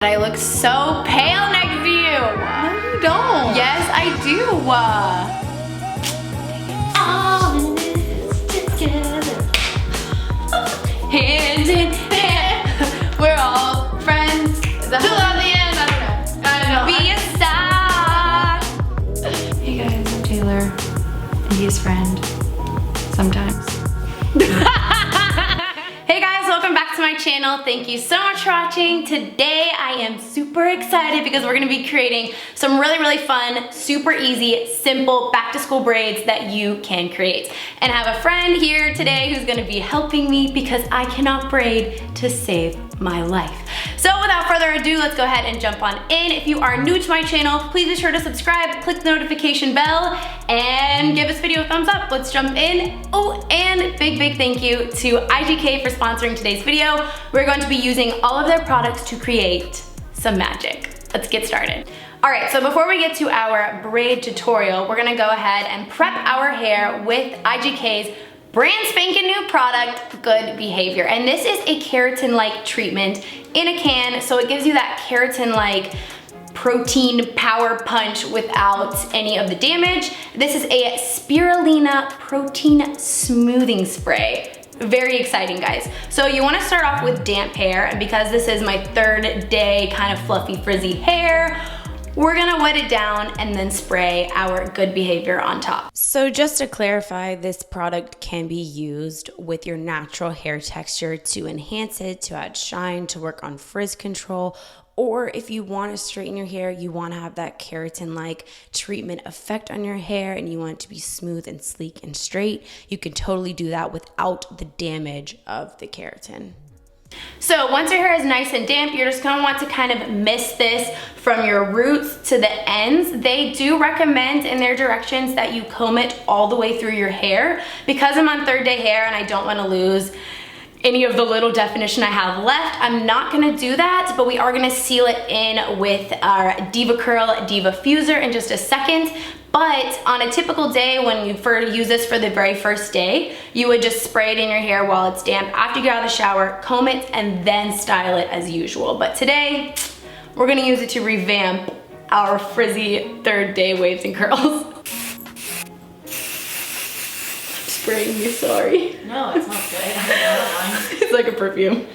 I look so pale next to you. No, you don't. Yes, I do. All in this together. Hand in hand, we're all friends. Till the end, I don't know. Be a star. Hey guys, I'm Taylor, India's friend. Sometimes. Hey guys, welcome back to my channel. Thank you so much for watching. Today I am super excited because we're gonna be creating some really fun, super easy, simple back to school braids that you can create. And I have a friend here today who's gonna be helping me because I cannot braid to save my life. So without further ado, let's go ahead and jump on in. If you are new to my channel, please be sure to subscribe, click the notification bell, and give this video a thumbs up. Let's jump in. Oh, and big thank you to IGK for sponsoring today's video. We're going to be using all of their products to create some magic. Let's get started. All right, so before we get to our braid tutorial, we're gonna go ahead and prep our hair with IGK's brand spanking new product, Good Behavior. And this is a keratin-like treatment in a can, so it gives you that keratin-like protein power punch without any of the damage. This is a spirulina protein smoothing spray. Very exciting, guys. So you wanna start off with damp hair, and because this is my third day kind of fluffy frizzy hair, we're gonna wet it down and then spray our Good Behavior on top. So just to clarify, this product can be used with your natural hair texture to enhance it, to add shine, to work on frizz control, or if you want to straighten your hair, you want to have that keratin-like treatment effect on your hair and you want it to be smooth and sleek and straight, you can totally do that without the damage of the keratin. So once your hair is nice and damp, you're just gonna want to kind of mist this from your roots to the ends. They do recommend in their directions that you comb it all the way through your hair. Because I'm on third day hair and I don't wanna lose any of the little definition I have left, I'm not gonna do that, but we are gonna seal it in with our Diva Curl Diva Fuser in just a second. But on a typical day when you use this for the very first day, you would just spray it in your hair while it's damp. After you get out of the shower, comb it, and then style it as usual. But today, we're gonna use it to revamp our frizzy third day waves and curls. Spraying you, sorry. No, it smells good. I don't mind. It's like a perfume.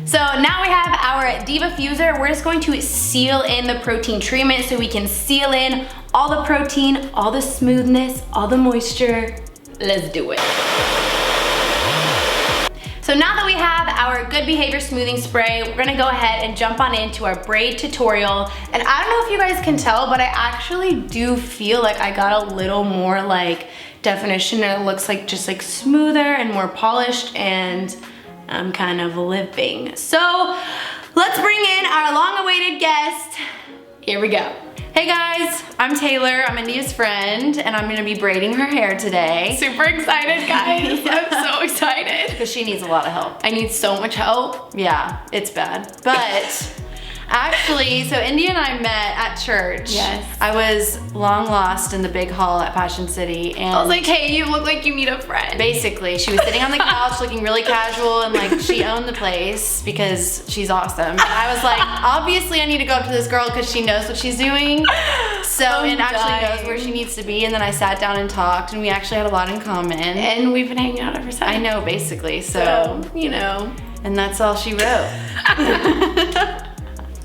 So now we have our Diva Fuser. We're just going to seal in the protein treatment so we can seal in all the protein, all the smoothness, all the moisture. Let's do it. So now that we have our Good Behavior smoothing spray, we're gonna go ahead and jump on into our braid tutorial. And I don't know if you guys can tell, but I actually do feel like I got a little more like definition and it looks like just like smoother and more polished, and I'm kind of living. So let's bring in our long-awaited guest. Here we go. Hey guys, I'm Taylor, I'm India's friend, and I'm gonna be braiding her hair today. Super excited, guys. Yeah. I'm so excited. Because she needs a lot of help. I need so much help. Yeah, it's bad. But actually, so India and I met at church. Yes. I was long lost in the big hall at Passion City, and I was like, hey, you look like you need a friend. basically, she was sitting on the couch looking really casual and like she owned the place because she's awesome. And I was like, obviously I need to go up to this girl because she knows what she's doing. So, and actually knows where she needs to be. And then I sat down and talked and we actually had a lot in common. And we've been hanging out ever since. I know, basically, so you know. and that's all she wrote.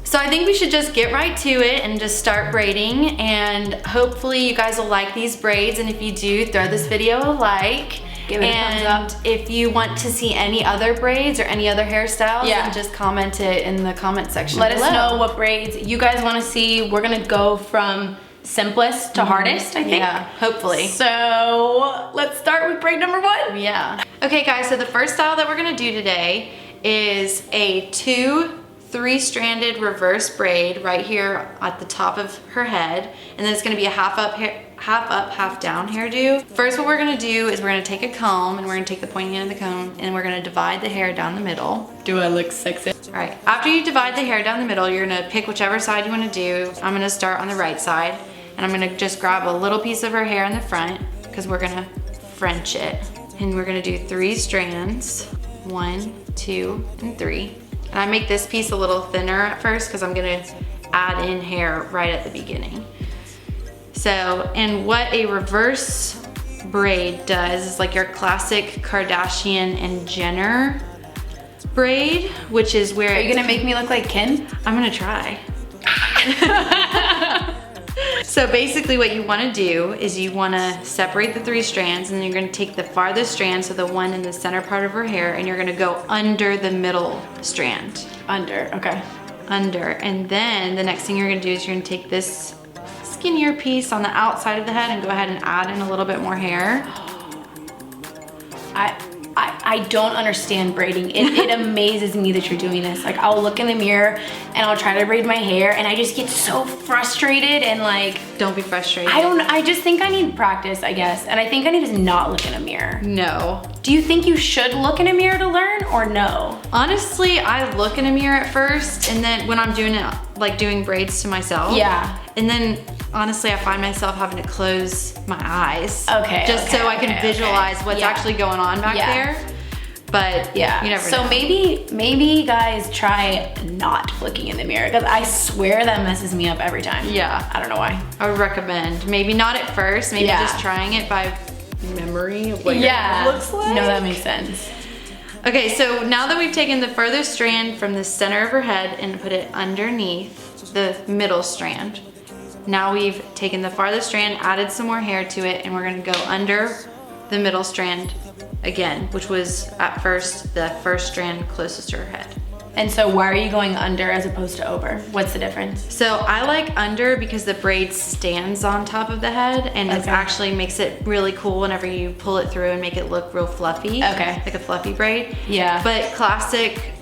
So I think we should just get right to it and just start braiding, and hopefully you guys will like these braids, and if you do, throw this video a like. Give it a thumbs up. If you want to see any other braids or any other hairstyles, then just comment it in the comment section Let below. us know what braids you guys want to see. We're gonna go from simplest to hardest, I think. Yeah, hopefully. So let's start with braid number 1. Yeah. Okay guys, so the first style that we're gonna do today is a 2 3-stranded reverse braid right here at the top of her head, and then it's going to be a half up, half down hairdo. First, what we're going to do is we're going to take a comb and we're going to take the pointy end of the comb and we're going to divide the hair down the middle. Do I look sexy? All right, after you divide the hair down the middle, you're going to pick whichever side you want to do. I'm going to start on the right side, and I'm going to just grab a little piece of her hair in the front because we're going to French it, and we're going to do 3 strands, 1, 2, and 3. And I make this piece a little thinner at first because I'm gonna add in hair right at the beginning. So, and what a reverse braid does is like your classic Kardashian and Jenner braid, which is where— Are you gonna make me look like Kim? I'm gonna try. So basically what you wanna do is you wanna separate the 3 strands, and then you're gonna take the farthest strand, so the one in the center part of her hair, and you're gonna go under the middle strand. Under, okay. Under, and then the next thing you're gonna do is you're gonna take this skinnier piece on the outside of the head and go ahead and add in a little bit more hair. I don't understand braiding. It amazes me that you're doing this. Like, I'll look in the mirror and I'll try to braid my hair and I just get so frustrated and like— Don't be frustrated. I just think I need practice, I guess. And I think I need to not look in a mirror. No. Do you think you should look in a mirror to learn or no? Honestly, I look in a mirror at first, and then when I'm doing it, like doing braids to myself. Yeah. And then honestly, I find myself having to close my eyes. Okay. Just so I can visualize what's Yeah. actually going on back there. But yeah, you never so know. maybe guys try not looking in the mirror, because I swear that messes me up every time. Yeah. I don't know why. I would recommend, maybe not at first, maybe just trying it by memory of what your hair looks like. No, that makes sense. Okay, so now that we've taken the furthest strand from the center of her head and put it underneath the middle strand, now we've taken the farthest strand, added some more hair to it, and we're gonna go under the middle strand again, which was at first the first strand closest to her head. And so why are you going under as opposed to over? What's the difference? So I like under because the braid stands on top of the head, and it actually makes it really cool whenever you pull it through and make it look real fluffy. Okay. Like a fluffy braid. Yeah. But classic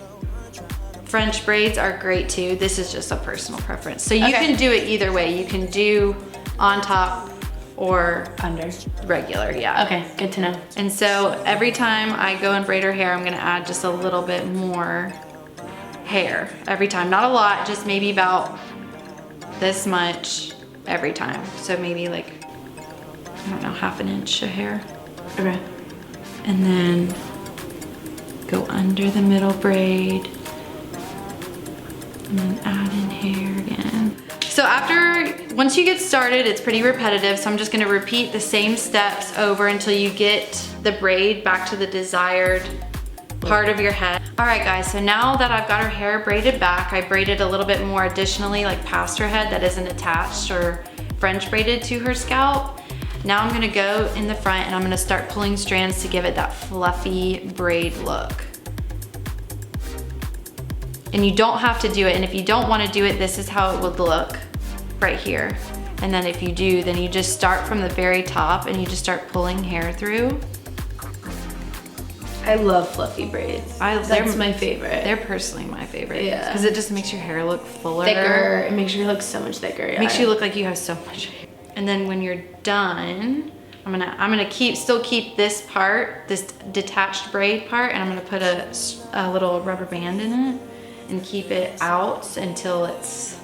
French braids are great too. This is just a personal preference. So you can do it either way. You can do on top or Under. regular, yeah. Okay, good to know. And so every time I go and braid her hair, I'm gonna add just a little bit more hair every time. Not a lot, just maybe about this much every time. So maybe like, I don't know, half an inch of hair. Okay. And then go under the middle braid and then add in hair again. So once you get started, it's pretty repetitive. So I'm just gonna repeat the same steps over until you get the braid back to the desired part of your head. All right guys, so now that I've got her hair braided back, I braided a little bit more additionally, like past her head that isn't attached or French braided to her scalp. Now I'm gonna go in the front and I'm gonna start pulling strands to give it that fluffy braid look. And you don't have to do it, and if you don't wanna do it, this is how it would look right here. And then if you do, then you just start from the very top and you just start pulling hair through. I love fluffy braids. That's my favorite. They're personally my favorite. Yeah. Because it just makes your hair look fuller. Thicker. It makes your hair look so much thicker. Yeah. It makes you look like you have so much hair. And then when you're done, I'm gonna still keep this part, this detached braid part, and I'm gonna put a little rubber band in it and keep it out until it's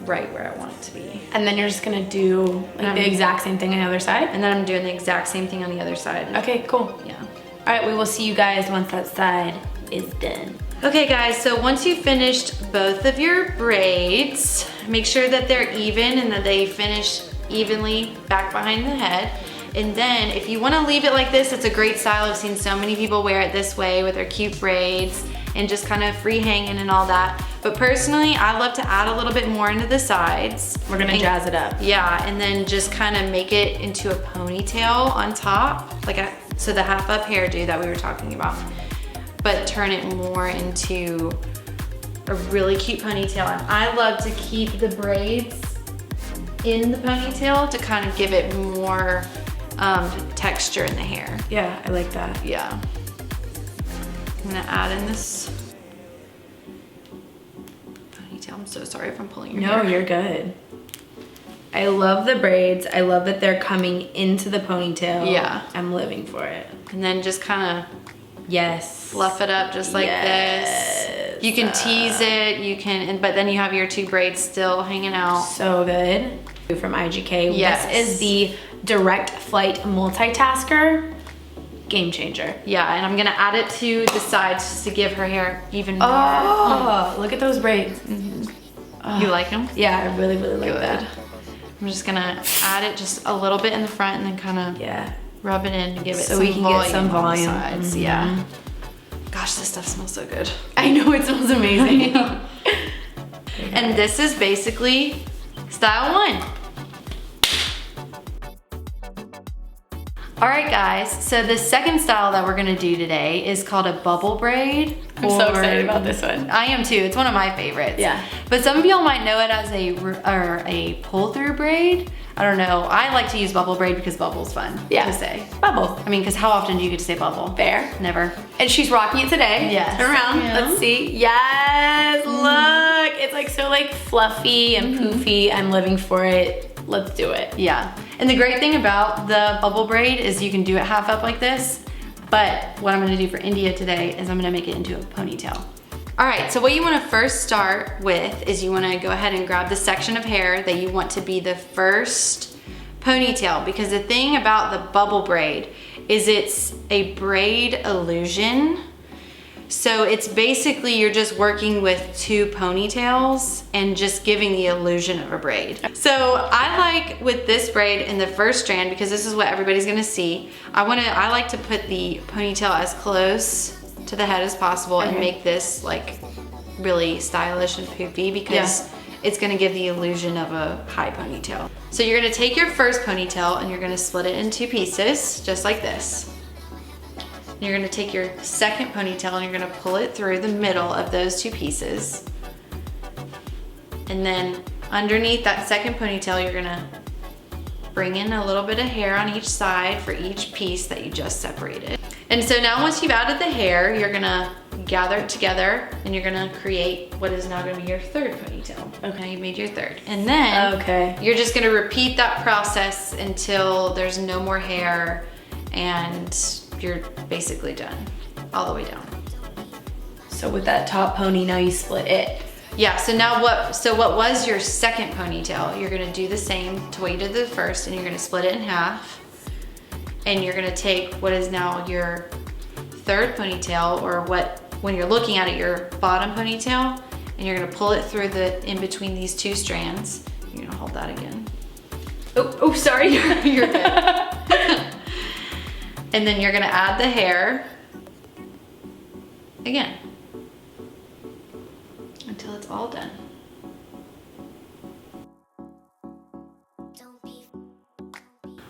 right where I want it to be. And then you're just gonna do like the exact same thing on the other side? And then I'm doing the exact same thing on the other side. Okay, cool. Yeah. All right, we will see you guys once that side is done. Okay guys, so once you've finished both of your braids, make sure that they're even and that they finish evenly back behind the head. And then if you wanna leave it like this, it's a great style. I've seen so many people wear it this way with their cute braids and just kind of free hanging and all that. But personally, I love to add a little bit more into the sides. We're gonna jazz it up. Yeah, and then just kind of make it into a ponytail on top, so the half up hairdo that we were talking about. But turn it more into a really cute ponytail. And I love to keep the braids in the ponytail to kind of give it more texture in the hair. Yeah, I like that. Yeah. I'm gonna add in this ponytail. I'm so sorry if I'm pulling your hair. No, you're good. I love the braids. I love that they're coming into the ponytail. Yeah. I'm living for it. And then just kind of Yes. fluff it up just like this. You can tease it, but then you have your two braids still hanging out. So good. From IGK. Yes. This is the Direct Flight Multitasker. game changer. Yeah, and I'm gonna add it to the sides just to give her hair even more. Oh, look at those braids. You like them? Yeah, I really, really like that. I'm just gonna add it just a little bit in the front and then kind of rub it in to give it so some we can volume get some volume. on the sides. Yeah. Gosh, this stuff smells so good. I know, it smells amazing. And this is basically style 1. All right, guys, so the second style that we're gonna do today is called a bubble braid. I'm so excited about this one. I am too, it's one of my favorites. Yeah. But some of y'all might know it as a pull-through braid. I don't know, I like to use bubble braid because bubble's fun to say. Bubble. I mean, because how often do you get to say bubble? Fair. Never. And she's rocking it today. Yes. Turn around, let's see. Yes, look. It's like so like fluffy and poofy. I'm living for it. Let's do it. Yeah. And the great thing about the bubble braid is you can do it half up like this, but what I'm gonna do for India today is I'm gonna make it into a ponytail. All right, so what you wanna first start with is you wanna go ahead and grab the section of hair that you want to be the first ponytail, because the thing about the bubble braid is it's a braid illusion. So it's basically you're just working with 2 ponytails and just giving the illusion of a braid. So I like with this braid in the first strand, because this is what everybody's gonna see, I like to put the ponytail as close to the head as possible and make this like really stylish and poofy, because it's gonna give the illusion of a high ponytail. So you're gonna take your first ponytail and you're gonna split it in 2 pieces, just like this. You're gonna take your second ponytail and you're gonna pull it through the middle of those 2 pieces. And then underneath that second ponytail, you're gonna bring in a little bit of hair on each side for each piece that you just separated. And so now once you've added the hair, you're gonna gather it together and you're gonna create what is now gonna be your third ponytail. Okay, you made your third. And then you're just gonna repeat that process until there's no more hair and you're basically done all the way down. So with that top pony, now you split it. Yeah, so now what was your second ponytail? You're gonna do the same to what you did the first, and you're gonna split it in half. And you're gonna take what is now your third ponytail, or when you're looking at it, your bottom ponytail, and you're gonna pull it through in between these 2 strands. You're gonna hold that again. Oh, sorry. You're good. And then you're gonna add the hair again until it's all done.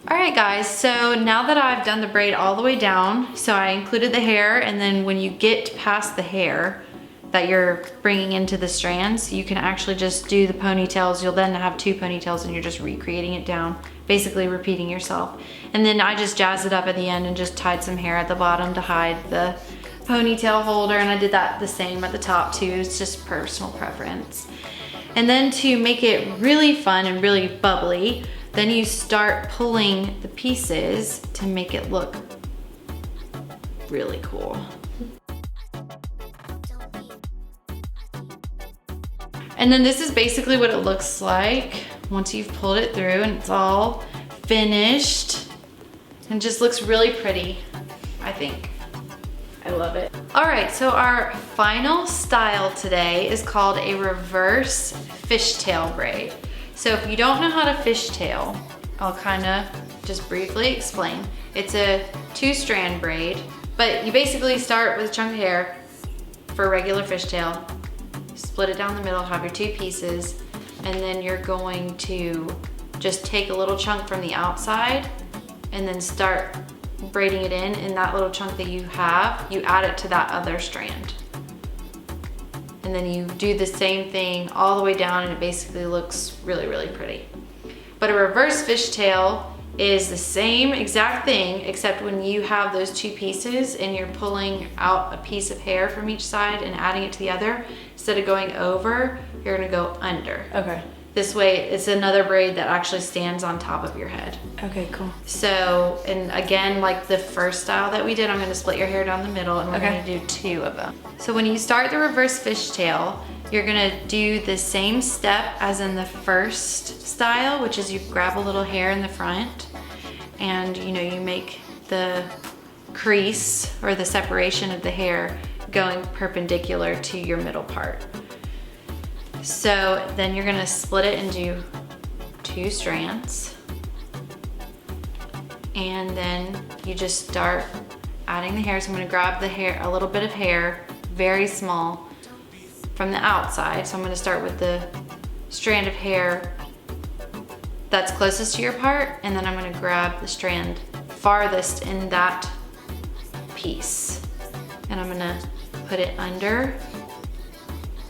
All right guys, so now that I've done the braid all the way down, so I included the hair, and then when you get past the hair that you're bringing into the strands, you can actually just do the ponytails. You'll then have 2 ponytails and you're just recreating it down, basically repeating yourself. And then I just jazzed it up at the end and just tied some hair at the bottom to hide the ponytail holder, and I did that the same at the top too. It's just personal preference. And then to make it really fun and really bubbly, then you start pulling the pieces to make it look really cool. And then this is basically what it looks like once you've pulled it through and it's all finished and just looks really pretty, I think. I love it. All right, so our final style today is called a reverse fishtail braid. So if you don't know how to fishtail, I'll kind of just briefly explain. It's a 2-strand braid, but you basically start with a chunk of hair for a regular fishtail, split it down the middle, have your 2 pieces, and then you're going to just take a little chunk from the outside and then start braiding it in that little chunk that you have, you add it to that other strand. And then you do the same thing all the way down and it basically looks really, really pretty. But a reverse fishtail is the same exact thing, except when you have those 2 pieces and you're pulling out a piece of hair from each side and adding it to the other, instead of going over, you're gonna go under. Okay. This way, it's another braid that actually stands on top of your head. Okay, cool. So, and again, like the first style that we did, I'm gonna split your hair down the middle and we're gonna do 2 of them. So when you start the reverse fishtail, you're gonna do the same step as in the first style, which is you grab a little hair in the front and you make the crease or the separation of the hair going perpendicular to your middle part. So then you're gonna split it into 2 strands. And then you just start adding the hair. So I'm gonna grab the hair, a little bit of hair, very small, from the outside. So I'm gonna start with the strand of hair that's closest to your part, and then I'm gonna grab the strand farthest in that piece. And I'm gonna put it under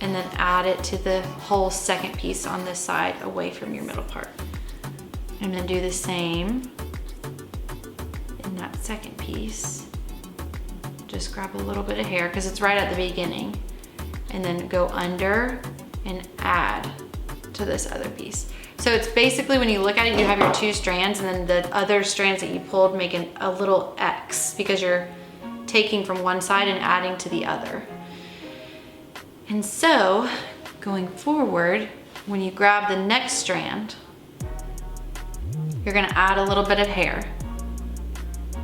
and then add it to the whole second piece on this side away from your middle part. And then do the same in that second piece. Just grab a little bit of hair because it's right at the beginning, and then go under and add to this other piece. So it's basically, when you look at it, you have your 2 strands, and then the other strands that you pulled make a little X because you're taking from one side and adding to the other. And so going forward, when you grab the next strand, you're gonna add a little bit of hair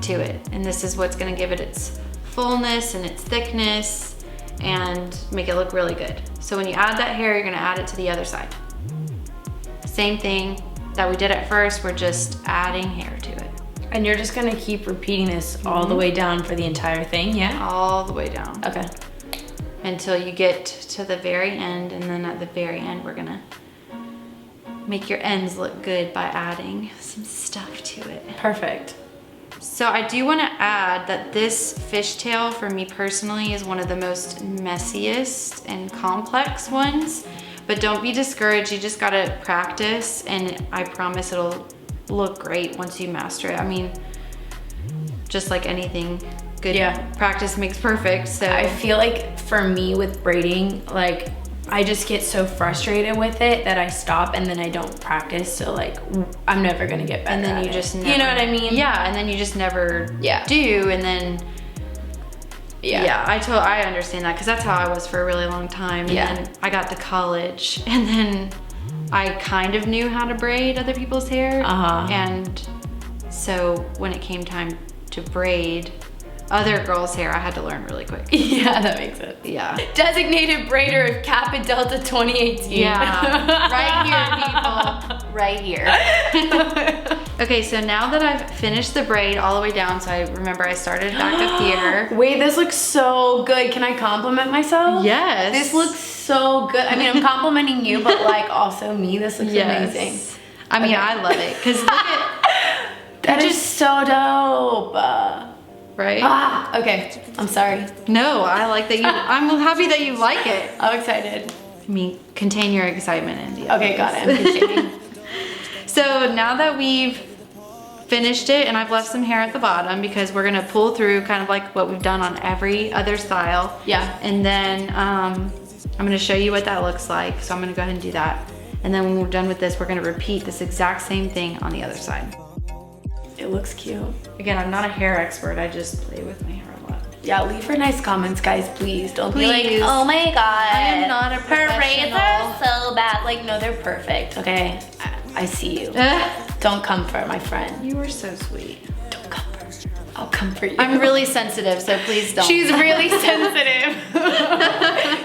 to it. And this is what's gonna give it its fullness and its thickness and make it look really good. So when you add that hair, you're gonna add it to the other side. Same thing that we did at first, we're just adding hair to it. And you're just gonna keep repeating this all the way down for the entire thing, yeah? All the way down. Okay. Until you get to the very end, and then at the very end, we're gonna make your ends look good by adding some stuff to it. Perfect. So I do wanna add that this fishtail, for me personally, is one of the most messiest and complex ones, but don't be discouraged, you just gotta practice, and I promise it'll look great once you master it. I mean, just like anything, good practice makes perfect. So I feel like for me with braiding, like I just get so frustrated with it that I stop and then I don't practice. So like I'm never gonna get better. And then at you it. just never, you know what I mean? Yeah, and then you just never do, and then I understand that, because that's how I was for a really long time. And then I got to college, and then I kind of knew how to braid other people's hair. And so when it came time to braid other girls' hair, I had to learn really quick. Yeah, that makes sense. Yeah. Designated braider of Kappa Delta 2018. Yeah, right here, people, right here. Okay, so now that I've finished the braid all the way down, so I remember I started back up here. Wait, this looks so good. Can I compliment myself? Yes. This looks so good. I mean, I'm complimenting you, but like also me, this looks amazing. I mean, I love it, because look at... That is so dope. Right? Ah, okay. I'm sorry. No, I like that you, I'm happy that you like it. I'm excited. I mean, contain your excitement, India. Okay, got it. I'm continuing. So now that we've finished it, and I've left some hair at the bottom because we're gonna pull through kind of like what we've done on every other style. Yeah. And then I'm gonna show you what that looks like. So I'm gonna go ahead and do that. And then when we're done with this, we're gonna repeat this exact same thing on the other side. It looks cute. Again, I'm not a hair expert. I just play with my hair a lot. Yeah, leave her nice comments, guys, please. Don't be like, Please. oh my god. I am not a Her braids professional. are so bad. Like, no, they're perfect, okay? I see you. Don't comfort, my friend. You are so sweet. Don't comfort. I'll comfort you. I'm really sensitive, so please don't. She's really sensitive.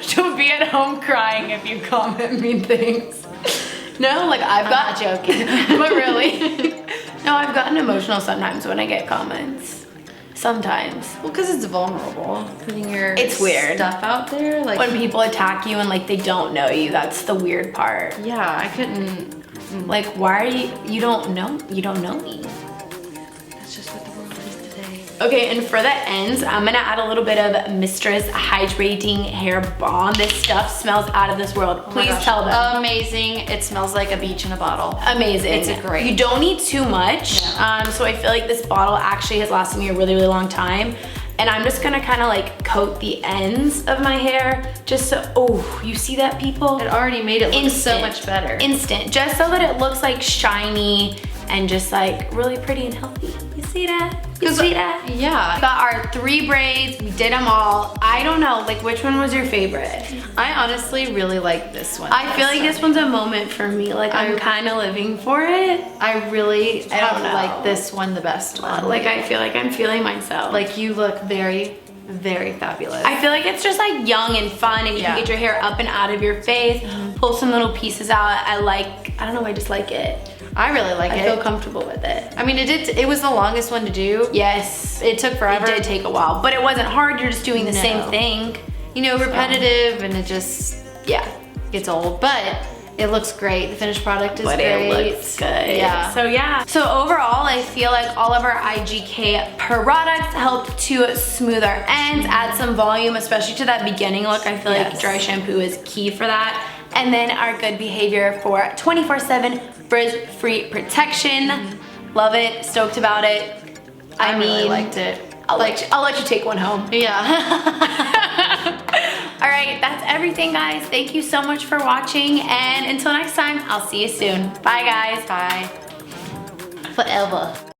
She'll be at home crying if you comment mean things. No, like I've got joking. But really. No, I've gotten emotional sometimes when I get comments. Sometimes. Well, because it's vulnerable. Putting your It's weird. stuff out there. Like, When people attack you and like they don't know you, that's the weird part. yeah, I couldn't. Like, why are you don't know me. That's just what the world is today. Okay, and for the ends, I'm gonna add a little bit of Mistress Hydrating Hair Balm. This stuff smells out of this world. Please tell them. Amazing. It smells like a beach in a bottle. Amazing. It's great. You don't need too much. So I feel like this bottle actually has lasted me a really, really long time. And I'm just gonna kind of like coat the ends of my hair just so, oh, you see that, people? It already made it look so Instant. much better. Instant, just so that it looks like shiny and just like really pretty and healthy. You see that? You see that? Yeah. We got our 3 braids. We did them all. I don't know, like which one was your favorite? I honestly really like this one. I feel like this one's a moment for me. Like I'm kind of living for it. I really have know. liked this one the best one. Like I feel like I'm feeling myself. Like you look very, very fabulous. I feel like it's just like young and fun, and you can get your hair up and out of your face, pull some little pieces out. I don't know, I just like it. I really like it. I feel comfortable with it. I mean, it was the longest one to do. Yes. It took forever. It did take a while, but it wasn't hard. You're just doing the same thing. You know, repetitive, and it just, gets old, but it looks great. The finished product is great. It looks good. Yeah. So overall, I feel like all of our IGK products helped to smooth our ends, add some volume, especially to that beginning look. I feel like dry shampoo is key for that. And then our good behavior for 24/7 frizz-free protection. Love it, stoked about it. I really liked it. I'll let you take one home. Yeah. All right, that's everything, guys. Thank you so much for watching, and until next time, I'll see you soon. Bye, guys. Bye. Forever.